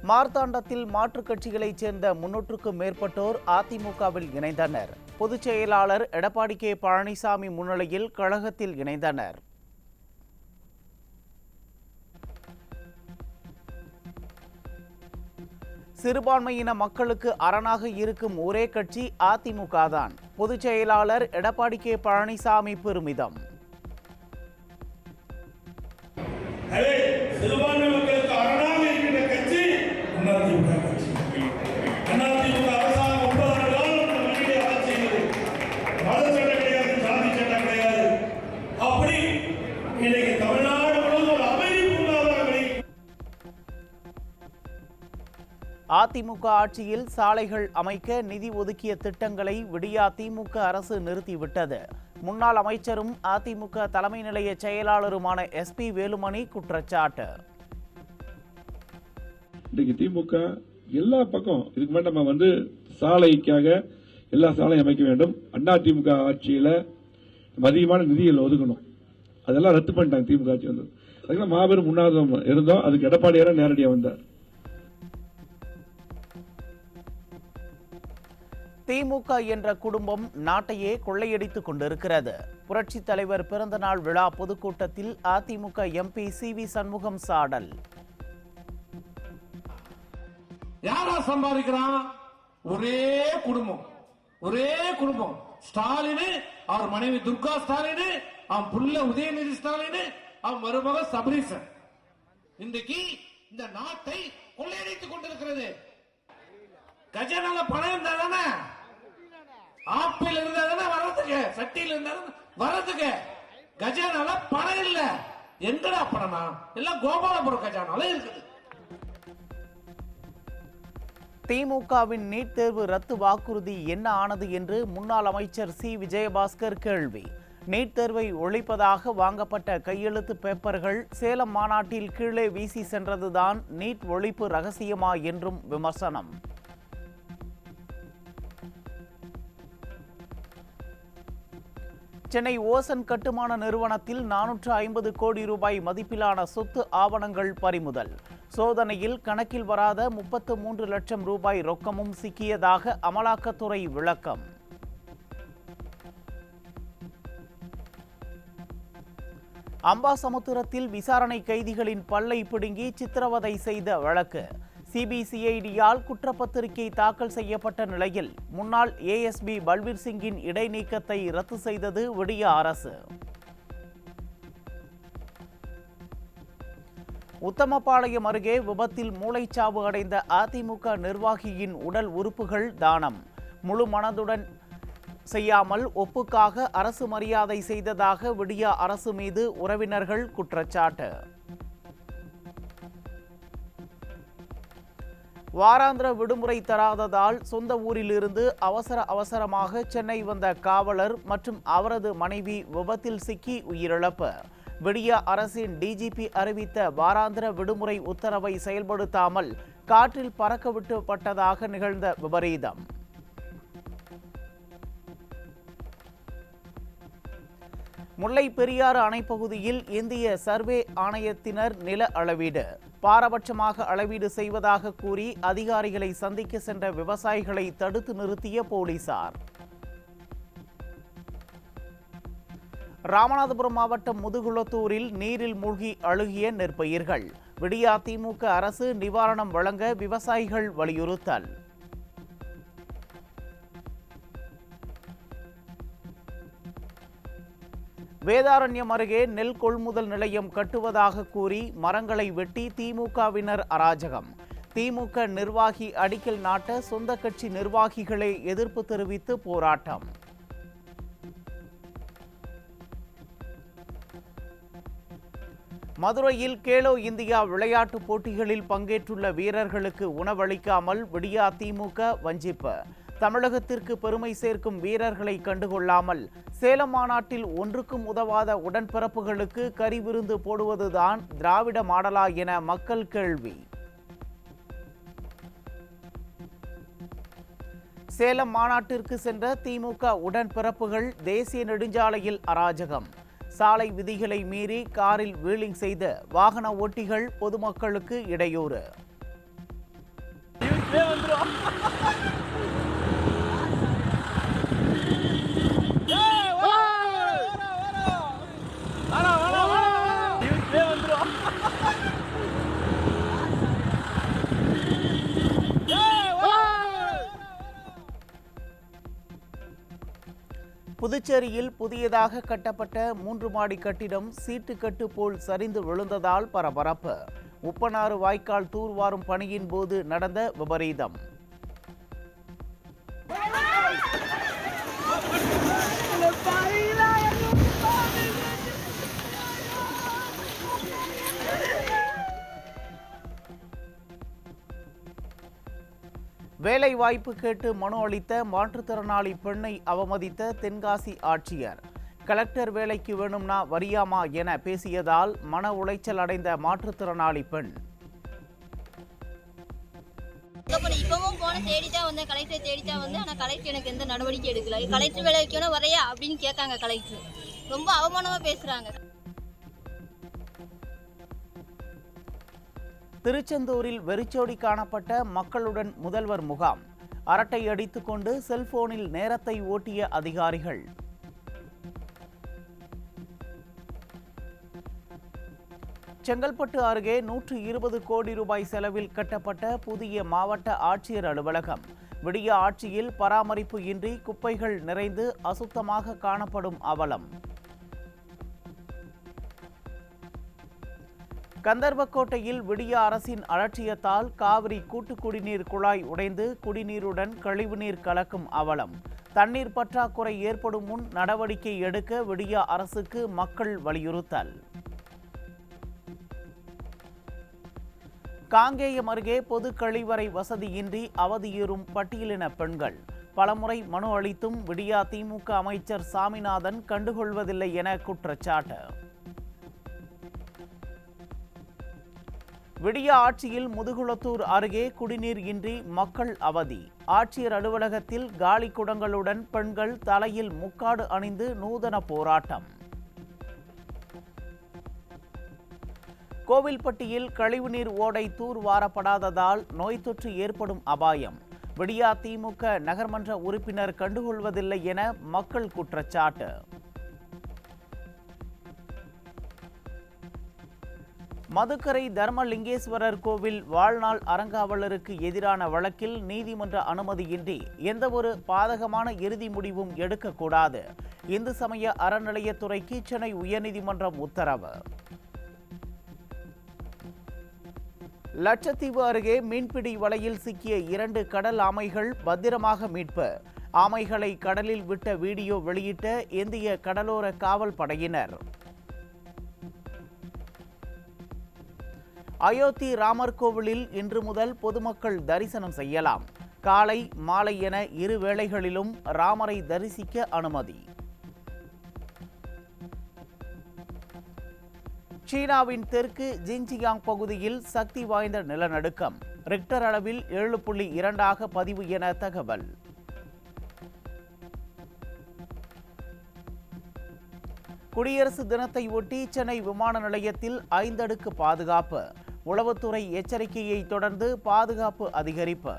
மார்த்தாண்டத்தில் மாற்றுக் கட்சிகளைச் சேர்ந்த 300க்கும் மேற்பட்டோர் அதிமுகவில் இணைந்தனர். பொதுச் செயலாளர் எடப்பாடி கே பழனிசாமி முன்னிலையில் கழகத்தில் இணைந்தனர். சிறுபான்மையின மக்களுக்கு அரணாக இருக்கும் ஒரே கட்சி அதிமுக தான். பொதுச் செயலாளர் எடப்பாடி கே பழனிசாமி பெருமிதம். சிறுபான்மை மக்களுக்கு அரணாக இருக்கின்ற கட்சி அதிமுக கட்சி. அதிமுக அரசாங்கம் 9 ஆண்டு காலம் நம்மிடையே ஆட்சி செய்தது. மத சட்டம் கிடையாது, சாதி சட்டம் கிடையாது. அப்படி இன்னைக்கு தமிழ்நாடு முழுவதும் ஒரு அமைதி பொருளாதாரங்களை அதிமுக ஆட்சியில் சாலைகள் அமைக்க நிதி ஒதுக்கிய திட்டங்களை விடியா திமுக அரசு நிறுத்திவிட்டது. முன்னாள் அமைச்சரும் அதிமுக தலைமை நிலைய செயலாளருமான SP வேலுமணி குற்றச்சாட்டு. இன்றைக்கு திமுக எல்லா பக்கம் இதுக்கு மேலே நம்ம சாலைக்காக எல்லா சாலையும் அமைக்க வேண்டும். அதிமுக ஆட்சியில் அதிகமான நிதிகள் ஒதுக்கணும். அதெல்லாம் ரத்து பண்ணிட்டாங்க. திமுக ஆட்சி வந்தது அதுக்கெல்லாம் மாபெரும் முன்னாதம் இருந்தோம். அதுக்கு எடப்பாடியார நேரடியாக வந்தார். திமுக என்ற குடும்பம் நாட்டையே கொள்ளையடித்துக் கொண்டிருக்கிறது. புரட்சித் தலைவர் பிறந்த நாள் விழா பொதுக்கூட்டத்தில் அதிமுக MP CV சண்முகம் சாடல். யாரா சம்பாதிக்கிறான்? ஒரே குடும்பம் ஸ்டாலின், அவர் மனைவி துர்கா ஸ்டாலின், அவன் புள்ள உதயநிதி ஸ்டாலின், அவன் மருமக சபரீசன். இன்றைக்கு இந்த நாட்டை கொள்ளையடித்துக் கொண்டிருக்கிறது. கஜனால பணம் இருந்தா தானே, ஆப்பிள் இருந்தா தானே வர்றதுக்கு, சட்டியில் இருந்தா வர்றதுக்கு. கஜனால பணம் இல்ல. எங்கடா பணமா? எல்லாம் கோபாலபுரம் கஜானால இருக்குது. திமுகவின் நீட் தேர்வு ரத்து வாக்குறுதி என்ன ஆனது என்று முன்னாள் அமைச்சர் C விஜயபாஸ்கர் கேள்வி. நீட் தேர்வை ஒழிப்பதாக வாங்கப்பட்ட கையெழுத்து பேப்பர்கள் சேலம் மாநாட்டில் கீழே வீசி சென்றதுதான் நீட் ஒழிப்பு ரகசியமா என்றும் விமர்சனம். சென்னை ஓசன் கட்டுமான நிறுவனத்தில் 450 கோடி ரூபாய் மதிப்பிலான சொத்து ஆவணங்கள் பறிமுதல். சோதனையில் கணக்கில் வராத 33 லட்சம் ரூபாய் ரொக்கமும் சிக்கியதாக அமலாக்கத்துறை விளக்கம். அம்பாசமுத்திரத்தில் விசாரணை கைதிகளின் பல்லை பிடுங்கி சித்திரவதை செய்த வழக்கு. CBCID-யால் குற்றப்பத்திரிகை தாக்கல் செய்யப்பட்ட நிலையில் முன்னாள் ASB பல்பீர் சிங்கின் இடைநீக்கத்தை ரத்து செய்தது விடியா அரசு. உத்தமபாளையம் அருகே விபத்தில் மூளைச்சாவு அடைந்த அதிமுக நிர்வாகியின் உடல் உறுப்புகள் தானம். முழு மனதுடன் செய்யாமல் ஒப்புக்காக அரசு மரியாதை செய்ததாக விடியா அரசு மீது உறவினர்கள் குற்றச்சாட்டு. வாராந்திர விடுமுறை தராததால் சொந்த ஊரிலிருந்து அவசரமாக சென்னை வந்த காவலர் மற்றும் அவரது மனைவி விபத்தில் சிக்கி உயிரிழப்பு. விடியா அரசின் DGP அறிவித்த வாராந்திர விடுமுறை உத்தரவை செயல்படுத்தாமல் காற்றில் பறக்கவிட்டுப்பட்டதாக நிகழ்ந்த விபரீதம். முல்லை பெரியாறு அணைப்பகுதியில் இந்திய சர்வே ஆணையத்தினர் நில அளவீடு. பாரபட்சமாக அளவீடு செய்வதாக கூறி அதிகாரிகளை சந்திக்க சென்ற விவசாயிகளை தடுத்து நிறுத்திய போலீசார். ராமநாதபுரம் மாவட்டம் முதுகுளத்தூரில் நீரில் மூழ்கி அழுகிய நெற்பயிர்கள். விடியா திமுக அரசு நிவாரணம் வழங்க விவசாயிகள் வலியுறுத்தல். வேதாரண்யம் அருகே நெல் கொள்முதல் நிலையம் கட்டுவதாக கூறி மரங்களை வெட்டி திமுகவினர் அராஜகம். திமுக நிர்வாகி அடிக்கல் நாட்ட சொந்த கட்சி நிர்வாகிகளே எதிர்ப்பு தெரிவித்து போராட்டம். மதுரையில் கேலோ இந்தியா விளையாட்டுப் போட்டிகளில் பங்கேற்றுள்ள வீரர்களுக்கு உணவளிக்காமல் விடியா திமுக வஞ்சிப்பு. தமிழகத்திற்கு பெருமை சேர்க்கும் வீரர்களை கண்டுகொள்ளாமல் சேலம் மாநாட்டில் ஒன்றுக்கும் உதவாத உடன்பிறப்புகளுக்கு கறி விருந்து போடுவதுதான் திராவிட மாடலா என மக்கள் கேள்வி. சேலம் மாநாட்டிற்கு சென்ற திமுக உடன்பிறப்புகள் தேசிய நெடுஞ்சாலையில் அராஜகம். சாலை விதிகளை மீறி காரில் வீலிங் செய்த வாகன ஓட்டிகள் பொதுமக்களுக்கு இடையூறு. புதுச்சேரியில் புதியதாக கட்டப்பட்ட 3 மாடி கட்டிடம் சீட்டுக்கட்டு போல் சரிந்து விழுந்ததால் பரபரப்பு. உப்பனாறு வாய்க்கால் தூர்வாரும் பணியின் போது நடந்த விபரீதம். வேலை வாய்ப்பு கேட்டு மனு அளித்த மாற்றுத்திறனாளி பெண்ணை அவமதித்த தென்காசி ஆட்சியர். கலெக்டர் வேலைக்கு வேணும்னா வரியாமா என பேசியதால் மன உளைச்சல் அடைந்த மாற்றுத்திறனாளி பெண். இப்பவும் போன தேடிதான் வந்தேன், கலெக்டர் தேடிதான் வந்தேன். ஆனால் கலெக்டர் எனக்கு எந்த நடவடிக்கை எடுக்கல. கலெக்டர் வேலை வைக்கணும் வரையா அப்படின்னு கேட்காங்க. கலெக்டர் ரொம்ப அவமானமா பேசுறாங்க. திருச்செந்தூரில் வெறிச்சோடி காணப்பட்ட மக்களுடன் முதல்வர் முகாம். அரட்டை அடித்துக்கொண்டு செல்போனில் நேரத்தை ஓட்டிய அதிகாரிகள். செங்கல்பட்டு அருகே 120 கோடி ரூபாய் செலவில் கட்டப்பட்ட புதிய மாவட்ட ஆட்சியர் அலுவலகம். விடிய ஆட்சியில் பராமரிப்பு இன்றி குப்பைகள் நிறைந்து அசுத்தமாக காணப்படும் அவலம். கந்தர்வக்கோட்டையில் விடிய அரசின் அலட்சியத்தால் காவிரி கூட்டு குடிநீர் குழாய் உடைந்து குடிநீருடன் கழிவுநீர் கலக்கும் அவலம். தண்ணீர் பற்றாக்குறை ஏற்படும் முன் நடவடிக்கை எடுக்க விடிய அரசுக்கு மக்கள் வலியுறுத்தல். காங்கேயம் அருகே பொது கழிவறை வசதியின்றி அவதியுறும் பட்டியலின பெண்கள். பலமுறை மனு அளித்தும் விடியா திமுக அமைச்சர் சாமிநாதன் கண்டுகொள்வதில்லை என குற்றச்சாட்டு. விடிய ஆட்சியில் முதுகுளத்தூர் அருகே குடிநீர் இன்றி மக்கள் அவதி. ஆட்சியர் அலுவலகத்தில் காலி குடங்களுடன் பெண்கள் தலையில் முக்காடு அணிந்து நூதன போராட்டம். கோவில்பட்டியில் கழிவுநீர் ஓடை தூர்வாரப்படாததால் நோய் தொற்று ஏற்படும் அபாயம். விடியா திமுக நகர்மன்ற உறுப்பினர் கண்டுகொள்வதில்லை என மக்கள் குற்றச்சாட்டு. மதுக்கரை தர்மலிங்கேஸ்வரர் கோவில் வாழ்நாள் அறங்காவலருக்கு எதிரான வழக்கில் நீதிமன்ற அனுமதியின்றி எந்தவொரு பாதகமான இறுதி முடிவும் எடுக்கக்கூடாது. இந்து சமய அறநிலையத்துறைக்கு சென்னை உயர்நீதிமன்றம் உத்தரவு. லட்சத்தீவு அருகே மீன்பிடி வலையில் சிக்கிய 2 கடல் ஆமைகள் பத்திரமாக மீட்பு. ஆமைகளை கடலில் விட்ட வீடியோ வெளியிட்ட இந்திய கடலோர காவல் படையினர். அயோத்தி ராமர் கோவிலில் இன்று முதல் பொதுமக்கள் தரிசனம் செய்யலாம். காலை மாலை என 2 வேளைகளிலும் ராமரை தரிசிக்க அனுமதி. சீனாவின் தெற்கு ஜின்ஜியாங் பகுதியில் சக்தி வாய்ந்த நிலநடுக்கம். ரிக்டர் அளவில் 7.2 பதிவு என தகவல். குடியரசு தினத்தை ஒட்டி சென்னை விமான நிலையத்தில் 5 அடுக்கு பாதுகாப்பு. உளவுத்துறை எச்சரிக்கையை தொடர்ந்து பாதுகாப்பு அதிகரிப்பு.